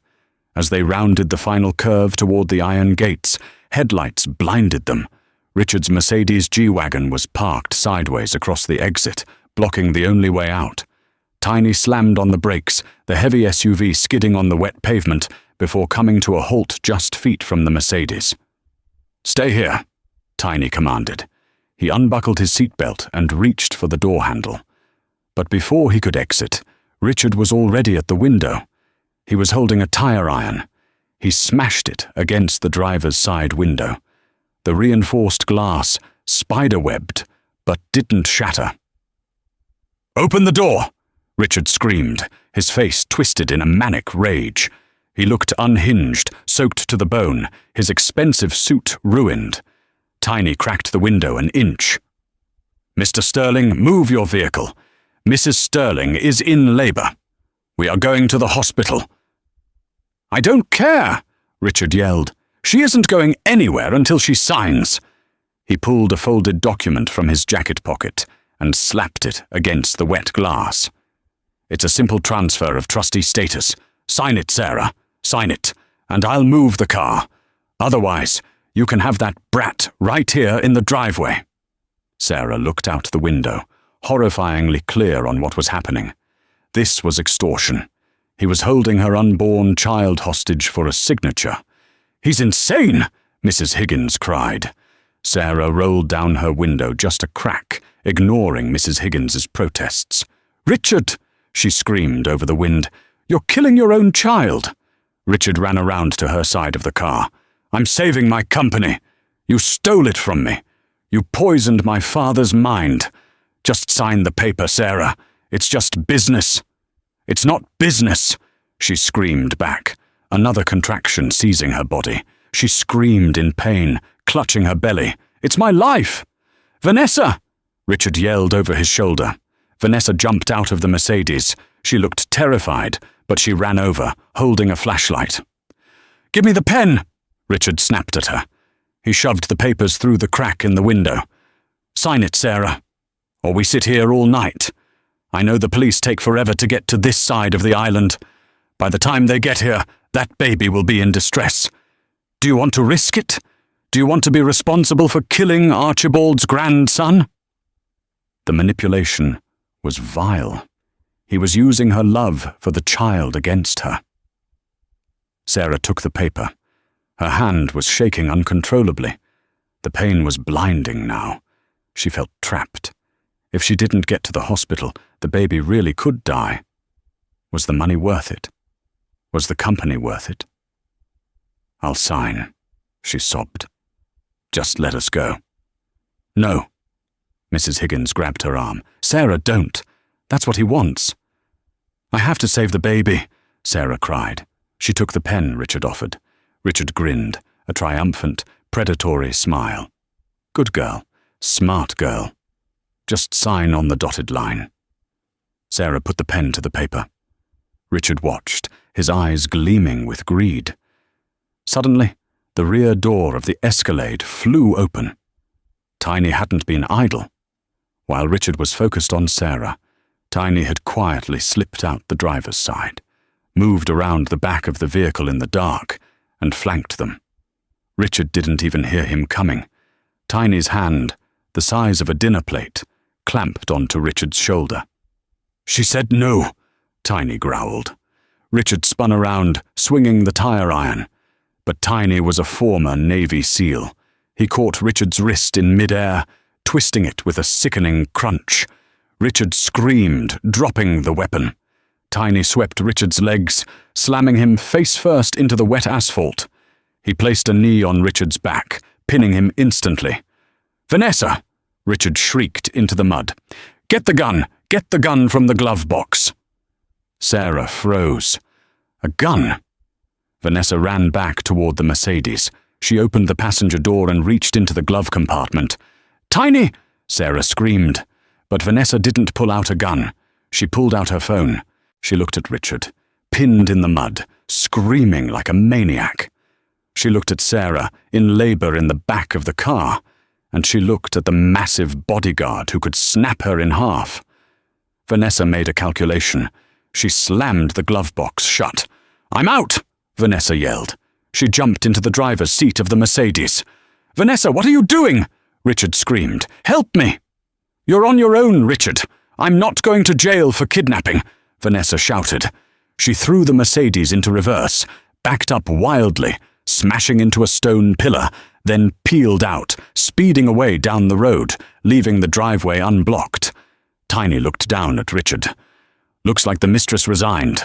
As they rounded the final curve toward the iron gates, headlights blinded them. Richard's Mercedes G-Wagon was parked sideways across the exit, blocking the only way out. Tiny slammed on the brakes, the heavy SUV skidding on the wet pavement before coming to a halt just feet from the Mercedes. "Stay here," Tiny commanded. He unbuckled his seatbelt and reached for the door handle. But before he could exit, Richard was already at the window. He was holding a tire iron. He smashed it against the driver's side window. The reinforced glass spiderwebbed, but didn't shatter. "Open the door!" Richard screamed, his face twisted in a manic rage. He looked unhinged, soaked to the bone, his expensive suit ruined. Tiny cracked the window an inch. "Mr. Sterling, move your vehicle. Mrs. Sterling is in labor. We are going to the hospital." "I don't care," Richard yelled. "She isn't going anywhere until she signs." He pulled a folded document from his jacket pocket and slapped it against the wet glass. "It's a simple transfer of trustee status. Sign it, Sarah. Sign it, and I'll move the car. Otherwise, you can have that brat right here in the driveway." Sarah looked out the window, horrifyingly clear on what was happening. This was extortion. He was holding her unborn child hostage for a signature. "He's insane!" Mrs. Higgins cried. Sarah rolled down her window just a crack, ignoring Mrs. Higgins's protests. "Richard!" she screamed over the wind. "You're killing your own child!" Richard ran around to her side of the car. "I'm saving my company. You stole it from me. You poisoned my father's mind. Just sign the paper, Sarah. It's just business." "It's not business," she screamed back, another contraction seizing her body. She screamed in pain, clutching her belly. "It's my life!" "Vanessa!" Richard yelled over his shoulder. Vanessa jumped out of the Mercedes. She looked terrified, but she ran over, holding a flashlight. "Give me the pen!" Richard snapped at her. He shoved the papers through the crack in the window. "Sign it, Sarah, or we sit here all night. I know the police take forever to get to this side of the island. By the time they get here, that baby will be in distress. Do you want to risk it? Do you want to be responsible for killing Archibald's grandson?" The manipulation was vile. He was using her love for the child against her. Sarah took the paper. Her hand was shaking uncontrollably. The pain was blinding now. She felt trapped. If she didn't get to the hospital, the baby really could die. Was the money worth it? Was the company worth it? "I'll sign," she sobbed. "Just let us go." "No." Mrs. Higgins grabbed her arm. "Sarah, don't. That's what he wants." "I have to save the baby," Sarah cried. She took the pen Richard offered. Richard grinned, a triumphant, predatory smile. "Good girl. Smart girl. Just sign on the dotted line." Sarah put the pen to the paper. Richard watched, his eyes gleaming with greed. Suddenly, the rear door of the Escalade flew open. Tiny hadn't been idle. While Richard was focused on Sarah, Tiny had quietly slipped out the driver's side, moved around the back of the vehicle in the dark, and flanked them. Richard didn't even hear him coming. Tiny's hand, the size of a dinner plate, clamped onto Richard's shoulder. "She said no," Tiny growled. Richard spun around, swinging the tire iron. But Tiny was a former Navy SEAL. He caught Richard's wrist in midair, twisting it with a sickening crunch. Richard screamed, dropping the weapon. Tiny swept Richard's legs, slamming him face first into the wet asphalt. He placed a knee on Richard's back, pinning him instantly. "Vanessa!" Richard shrieked into the mud. "Get the gun! Get the gun from the glove box!" Sarah froze. A gun! Vanessa ran back toward the Mercedes. She opened the passenger door and reached into the glove compartment. "Tiny!" Sarah screamed. But Vanessa didn't pull out a gun. She pulled out her phone. She looked at Richard, pinned in the mud, screaming like a maniac. She looked at Sarah, in labor in the back of the car, and she looked at the massive bodyguard who could snap her in half. Vanessa made a calculation. She slammed the glove box shut. "I'm out!" Vanessa yelled. She jumped into the driver's seat of the Mercedes. "Vanessa, what are you doing?" Richard screamed. "Help me!" "You're on your own, Richard. I'm not going to jail for kidnapping," Vanessa shouted. She threw the Mercedes into reverse, backed up wildly, smashing into a stone pillar, then peeled out, speeding away down the road, leaving the driveway unblocked. Tiny looked down at Richard. "Looks like the mistress resigned."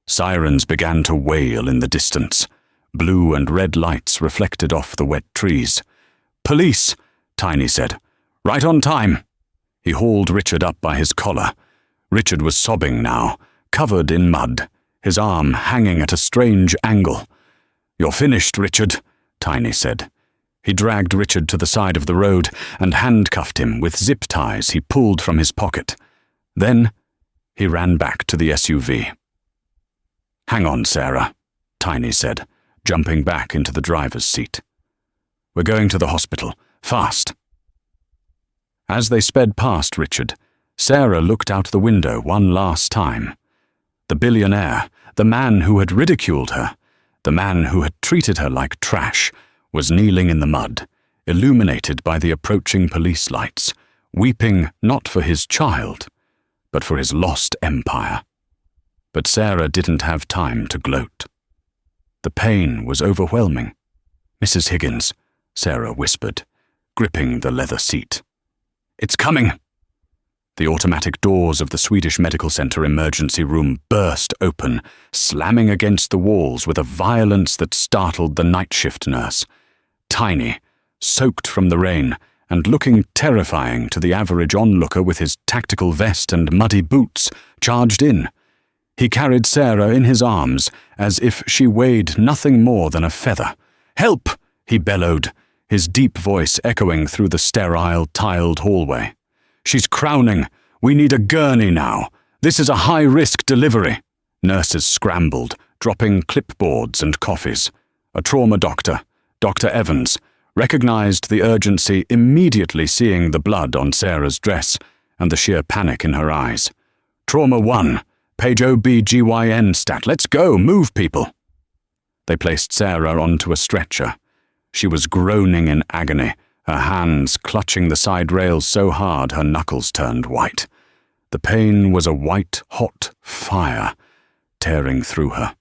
Sirens began to wail in the distance. Blue and red lights reflected off the wet trees. "Police," Tiny said. "Right on time." He hauled Richard up by his collar. Richard was sobbing now, covered in mud, his arm hanging at a strange angle. "You're finished, Richard," Tiny said. He dragged Richard to the side of the road and handcuffed him with zip ties he pulled from his pocket. Then he ran back to the SUV. "Hang on, Sarah," Tiny said, jumping back into the driver's seat. "We're going to the hospital. Fast." As they sped past Richard, Sarah looked out the window one last time. The billionaire, the man who had ridiculed her, the man who had treated her like trash, was kneeling in the mud, illuminated by the approaching police lights, weeping not for his child, but for his lost empire. But Sarah didn't have time to gloat. The pain was overwhelming. "Mrs. Higgins," Sarah whispered, gripping the leather seat. "It's coming!" The automatic doors of the Swedish Medical Center emergency room burst open, slamming against the walls with a violence that startled the night shift nurse. Tiny, soaked from the rain, and looking terrifying to the average onlooker with his tactical vest and muddy boots, charged in. He carried Sarah in his arms as if she weighed nothing more than a feather. "Help!" he bellowed, his deep voice echoing through the sterile, tiled hallway. "She's crowning. We need a gurney now. This is a high-risk delivery." Nurses scrambled, dropping clipboards and coffees. A trauma doctor, Dr. Evans, recognized the urgency immediately seeing the blood on Sarah's dress and the sheer panic in her eyes. "Trauma 1, page OB-GYN stat. Let's go, move people." They placed Sarah onto a stretcher. She was groaning in agony, her hands clutching the side rails so hard her knuckles turned white. The pain was a white-hot fire tearing through her,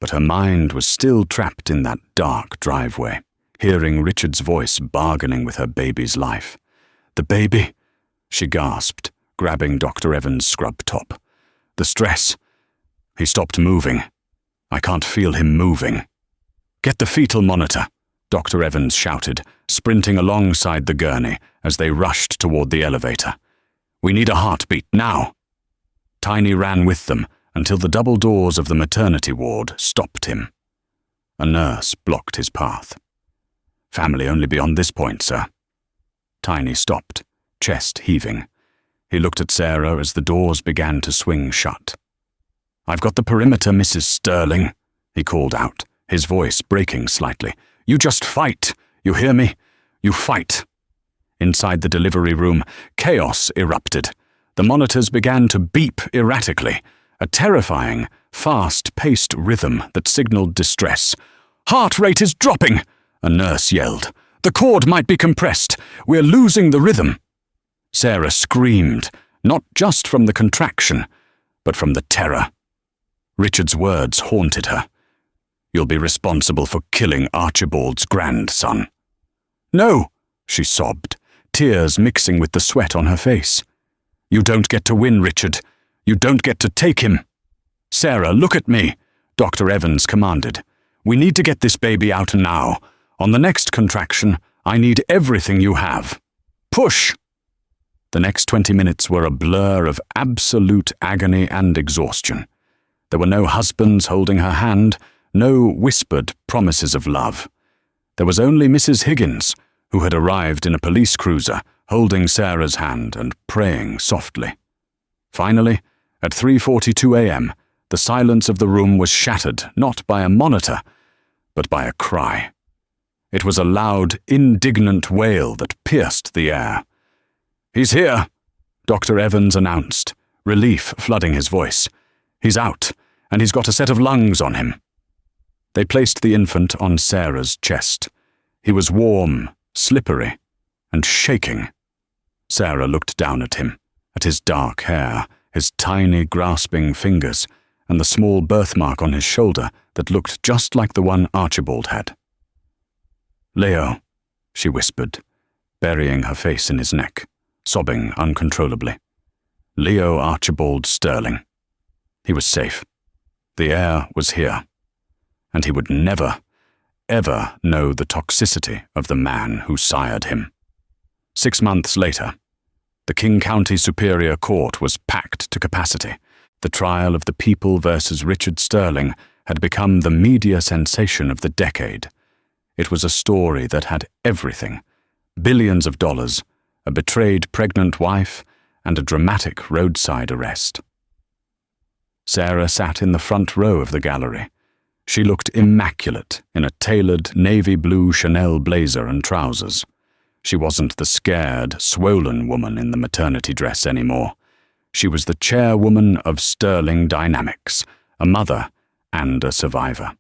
but her mind was still trapped in that dark driveway, hearing Richard's voice bargaining with her baby's life. "The baby?" she gasped, grabbing Dr. Evans' scrub top. "The stress. He stopped moving. I can't feel him moving." "Get the fetal monitor," Dr. Evans shouted, sprinting alongside the gurney as they rushed toward the elevator. "We need a heartbeat, now." Tiny ran with them until the double doors of the maternity ward stopped him. A nurse blocked his path. "Family only beyond this point, sir." Tiny stopped, chest heaving. He looked at Sarah as the doors began to swing shut. "I've got the perimeter, Mrs. Sterling," he called out, his voice breaking slightly. "You just fight. You hear me? You fight." Inside the delivery room, chaos erupted. The monitors began to beep erratically, a terrifying, fast-paced rhythm that signaled distress. "Heart rate is dropping," a nurse yelled. "The cord might be compressed. We're losing the rhythm." Sarah screamed, not just from the contraction, but from the terror. Richard's words haunted her. "You'll be responsible for killing Archibald's grandson." "No," she sobbed, tears mixing with the sweat on her face. "You don't get to win, Richard. You don't get to take him." "Sarah, look at me," Dr. Evans commanded. "We need to get this baby out now. On the next contraction, I need everything you have. Push!" The next 20 minutes were a blur of absolute agony and exhaustion. There were no husbands holding her hand, no whispered promises of love. There was only Mrs. Higgins, who had arrived in a police cruiser, holding Sarah's hand and praying softly. Finally, at 3:42 a.m., the silence of the room was shattered not by a monitor, but by a cry. It was a loud, indignant wail that pierced the air. "He's here," Dr. Evans announced, relief flooding his voice. "He's out, and he's got a set of lungs on him." They placed the infant on Sarah's chest. He was warm, slippery, and shaking. Sarah looked down at him, at his dark hair, his tiny, grasping fingers, and the small birthmark on his shoulder that looked just like the one Archibald had. "Leo," she whispered, burying her face in his neck, sobbing uncontrollably. "Leo Archibald Sterling." He was safe. The heir was here. And he would never, ever know the toxicity of the man who sired him. 6 months later, the King County Superior Court was packed to capacity. The trial of the people versus Richard Sterling had become the media sensation of the decade. It was a story that had everything: billions of dollars, a betrayed pregnant wife, and a dramatic roadside arrest. Sarah sat in the front row of the gallery. She looked immaculate in a tailored navy blue Chanel blazer and trousers. She wasn't the scared, swollen woman in the maternity dress anymore. She was the chairwoman of Sterling Dynamics, a mother and a survivor.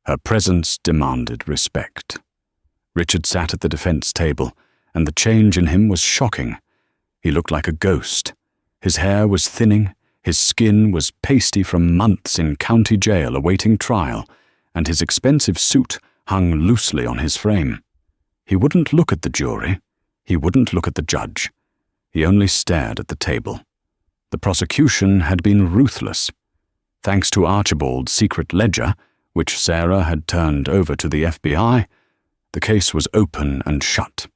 Her presence demanded respect. Richard sat at the defense table, and the change in him was shocking. He looked like a ghost. His hair was thinning, his skin was pasty from months in county jail awaiting trial, and his expensive suit hung loosely on his frame. He wouldn't look at the jury. He wouldn't look at the judge. He only stared at the table. The prosecution had been ruthless. Thanks to Archibald's secret ledger, which Sarah had turned over to the FBI, the case was open and shut.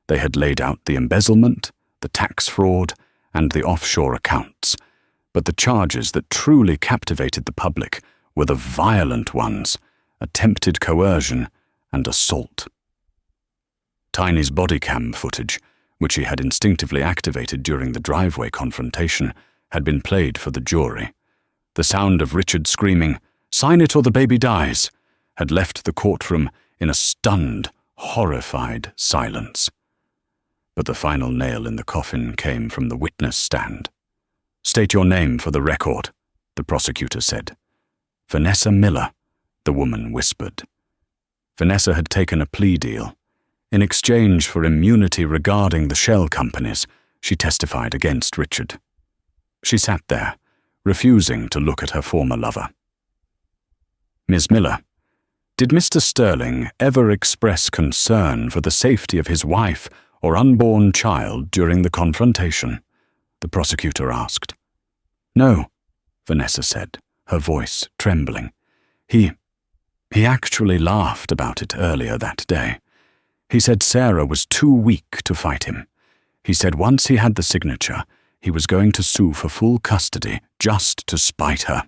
They had laid out the embezzlement, the tax fraud, and the offshore accounts. But the charges that truly captivated the public were the violent ones: attempted coercion and assault. Tiny's body cam footage, which he had instinctively activated during the driveway confrontation, had been played for the jury. The sound of Richard screaming, "Sign it or the baby dies," had left the courtroom in a stunned, horrified silence. But the final nail in the coffin came from the witness stand. "State your name for the record," the prosecutor said. "Vanessa Miller," the woman whispered. Vanessa had taken a plea deal. In exchange for immunity regarding the shell companies, she testified against Richard. She sat there, refusing to look at her former lover. "Ms. Miller, did Mr. Sterling ever express concern for the safety of his wife or unborn child during the confrontation?" the prosecutor asked. "No," Vanessa said, her voice trembling. He actually laughed about it earlier that day. He said Sarah was too weak to fight him. He said once he had the signature, he was going to sue for full custody just to spite her.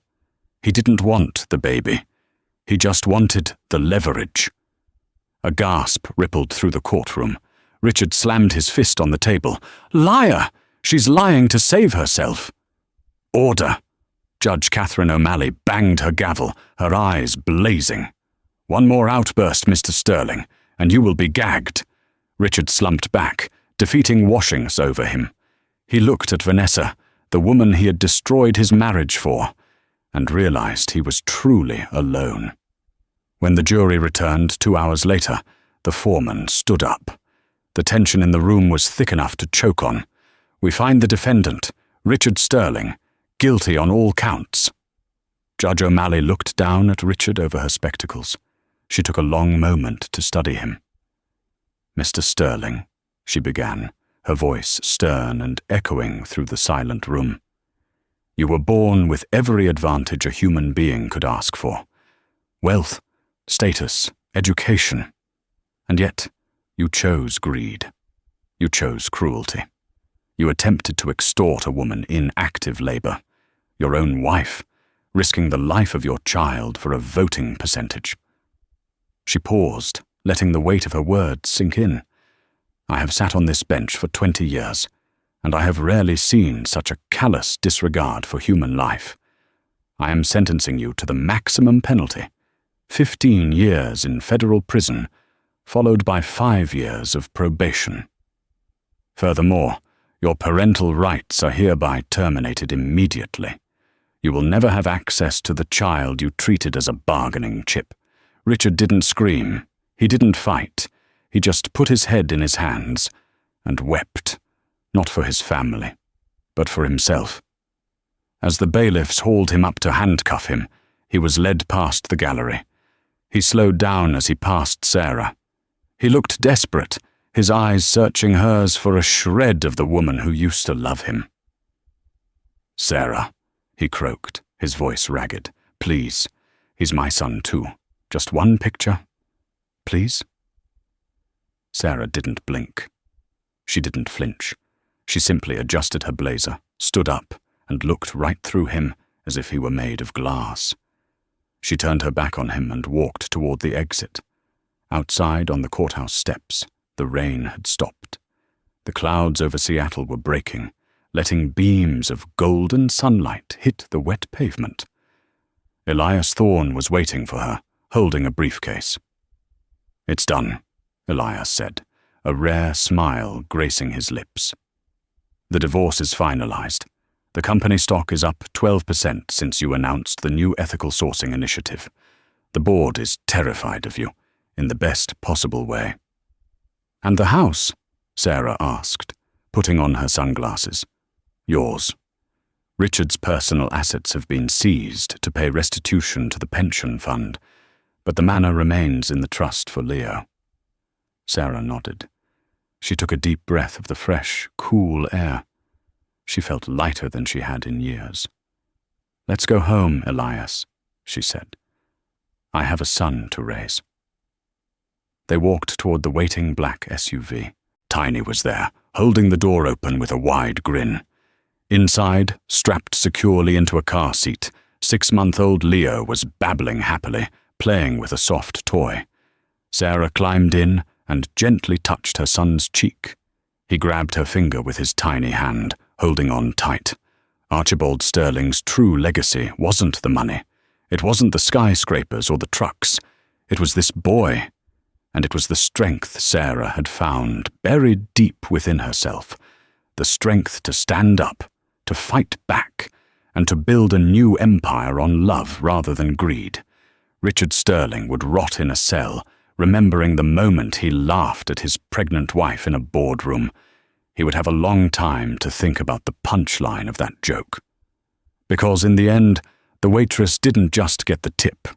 He didn't want the baby. He just wanted the leverage. A gasp rippled through the courtroom. Richard slammed his fist on the table. "Liar! She's lying to save herself." "Order!" Judge Catherine O'Malley banged her gavel, her eyes blazing. "One more outburst, Mr. Sterling, and you will be gagged." Richard slumped back, defeating washings over him. He looked at Vanessa, the woman he had destroyed his marriage for, and realized he was truly alone. When the jury returned 2 hours later, the foreman stood up. The tension in the room was thick enough to choke on. "We find the defendant, Richard Sterling, guilty on all counts." Judge O'Malley looked down at Richard over her spectacles. She took a long moment to study him. "Mr. Sterling," she began, her voice stern and echoing through the silent room. "You were born with every advantage a human being could ask for. Wealth, status, education. And yet, you chose greed. You chose cruelty. You attempted to extort a woman in active labor, your own wife, risking the life of your child for a voting percentage." She paused, letting the weight of her words sink in. "I have sat on this bench for 20 years, and I have rarely seen such a callous disregard for human life. I am sentencing you to the maximum penalty, 15 years in federal prison, followed by 5 years of probation. Furthermore, your parental rights are hereby terminated immediately. You will never have access to the child you treated as a bargaining chip." Richard didn't scream. He didn't fight. He just put his head in his hands and wept, not for his family, but for himself. As the bailiffs hauled him up to handcuff him, he was led past the gallery. He slowed down as he passed Sarah. He looked desperate, his eyes searching hers for a shred of the woman who used to love him. "Sarah," he croaked, his voice ragged, "please, he's my son too. Just one picture, please?" Sarah didn't blink. She didn't flinch. She simply adjusted her blazer, stood up, and looked right through him as if he were made of glass. She turned her back on him and walked toward the exit. Outside on the courthouse steps, the rain had stopped. The clouds over Seattle were breaking, letting beams of golden sunlight hit the wet pavement. Elias Thorne was waiting for her, holding a briefcase. "It's done," Elias said, a rare smile gracing his lips. "The divorce is finalized. The company stock is up 12% since you announced the new ethical sourcing initiative. The board is terrified of you, in the best possible way." "And the house?" Sarah asked, putting on her sunglasses. Yours. Richard's personal assets have been seized to pay restitution to the pension fund, but the manor remains in the trust for Leo. Sarah nodded. She took a deep breath of the fresh, cool air. She felt lighter than she had in years. "Let's go home, Elias," she said. "I have a son to raise." They walked toward the waiting black SUV. Tiny was there, holding the door open with a wide grin. Inside, strapped securely into a car seat, 6-month-old Leo was babbling happily, playing with a soft toy. Sarah climbed in and gently touched her son's cheek. He grabbed her finger with his tiny hand, holding on tight. Archibald Sterling's true legacy wasn't the money. It wasn't the skyscrapers or the trucks. It was this boy. And it was the strength Sarah had found buried deep within herself. The strength to stand up, to fight back, and to build a new empire on love rather than greed. Richard Sterling would rot in a cell, remembering the moment he laughed at his pregnant wife in a boardroom. He would have a long time to think about the punchline of that joke. Because in the end, the waitress didn't just get the tip.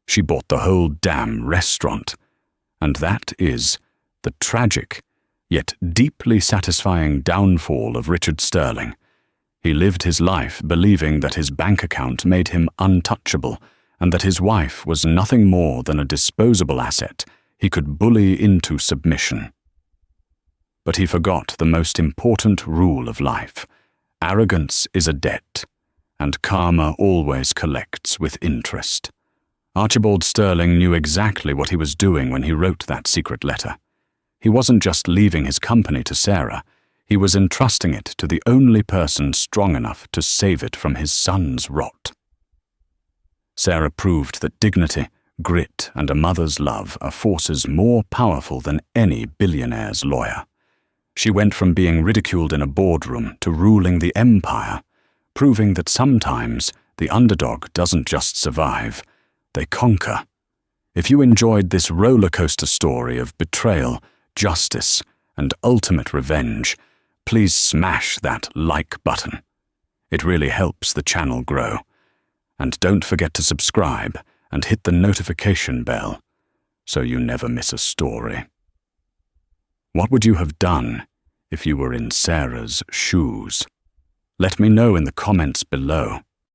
She bought the whole damn restaurant. And that is the tragic, yet deeply satisfying downfall of Richard Sterling. He lived his life believing that his bank account made him untouchable, and that his wife was nothing more than a disposable asset he could bully into submission. But he forgot the most important rule of life. Arrogance is a debt, and karma always collects with interest. Archibald Sterling knew exactly what he was doing when he wrote that secret letter. He wasn't just leaving his company to Sarah, he was entrusting it to the only person strong enough to save it from his son's rot. Sarah proved that dignity, grit, and a mother's love are forces more powerful than any billionaire's lawyer. She went from being ridiculed in a boardroom to ruling the empire, proving that sometimes the underdog doesn't just survive, they conquer. If you enjoyed this roller coaster story of betrayal, justice, and ultimate revenge, please smash that like button. It really helps the channel grow. And don't forget to subscribe and hit the notification bell so you never miss a story. What would you have done if you were in Sarah's shoes? Let me know in the comments below.